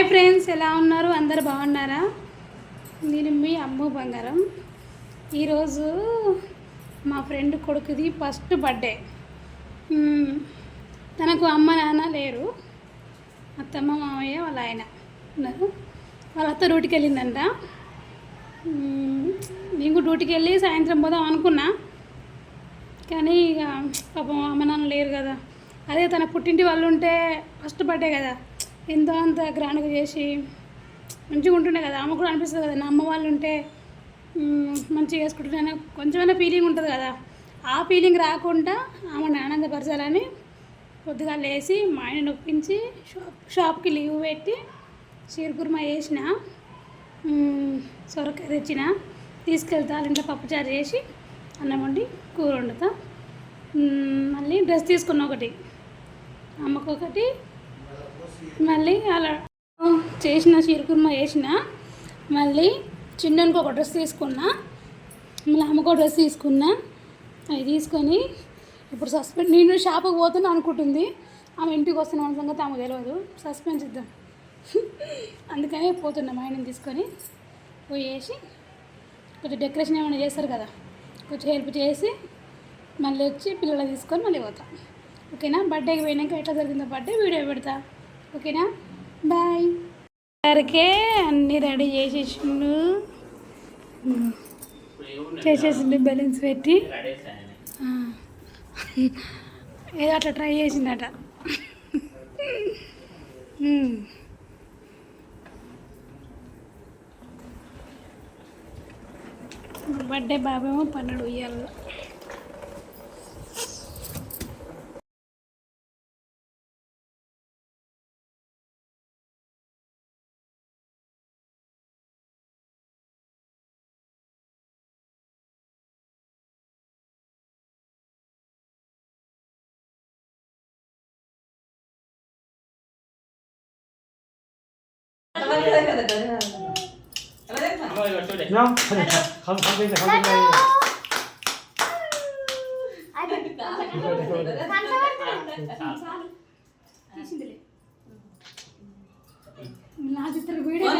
Hi friends, ఎలా ఉన్నారు? అందరు బాగున్నారా? నేను మీ అమ్ము బంగారం. ఈరోజు మా ఫ్రెండ్ కొడుకుది ఫస్ట్ బర్త్డే. తనకు అమ్మ నాన్న లేరు, అత్తమ్మ మామయ్య వాళ్ళ ఆయన ఉన్నారు. వాళ్ళ అత్త డ్యూటీకి వెళ్ళిందంట. నేను డ్యూటీకి వెళ్ళి సాయంత్రం పోదాం అనుకున్నా, కానీ ఇక పాపం అమ్మ నాన్న లేరు కదా. అదే తన పుట్టింటి వాళ్ళు ఉంటే ఫస్ట్ బర్త్డే కదా, ఎంతో అంత గ్రాండ్గా చేసి మంచిగా ఉంటుండే కదా. అమ్మ కూడా అనిపిస్తుంది కదా, నా అమ్మ వాళ్ళు ఉంటే మంచిగా చేసుకుంటున్నా కొంచెమైనా ఫీలింగ్ ఉంటుంది కదా. ఆ ఫీలింగ్ రాకుండా ఆమెను ఆనందపరచాలని పొద్దుగా లేచి మా ఆయన నొప్పించి షాప్కి లీవ్ పెట్టి షీర్కుర్మా వేసిన, సొరకాయ తెచ్చిన తీసుకెళ్తా. ఇంట్లో పప్పుచారు చేసి అన్నం వండి కూర వండుతా. మళ్ళీ డ్రెస్ తీసుకున్న ఒకటి, అమ్మకు ఒకటి, మళ్ళీ అలా చేసిన షీర్కుర్మా వేసిన. మళ్ళీ చిన్నకి ఒక డ్రెస్ తీసుకున్నా, మళ్ళీ అమ్మకు డ్రెస్ తీసుకున్నా. అవి తీసుకొని ఇప్పుడు నేను షాపుకి పోతున్నా అనుకుంటుంది. ఆమె ఇంటికి వస్తున్న సంగతి ఆమెకు తెలియదు. సస్పెన్స్ ఇద్దాం అందుకనే పోతున్నా. మా ఆయనని తీసుకొని పోయేసి కొంచెం డెకరేషన్ ఏమైనా చేస్తారు కదా, కొంచెం హెల్ప్ చేసి మళ్ళీ వచ్చి పిల్లలు తీసుకొని మళ్ళీ పోతాం. ఓకేనా? బర్త్డేకి పోయినాక ఎట్లా జరిగిందో బర్త్డే వీడియో పెడతా. ఓకేనా? బాయ్. సరికే అన్నీ రెడీ చేసేసిండు, బెలూన్స్ పెట్టి ఏదో అట్లా ట్రై చేసిందట. బర్త్డే బాబేమో పన్నెండు ఉయ్యాలలో. నా చిత్ర వీడియో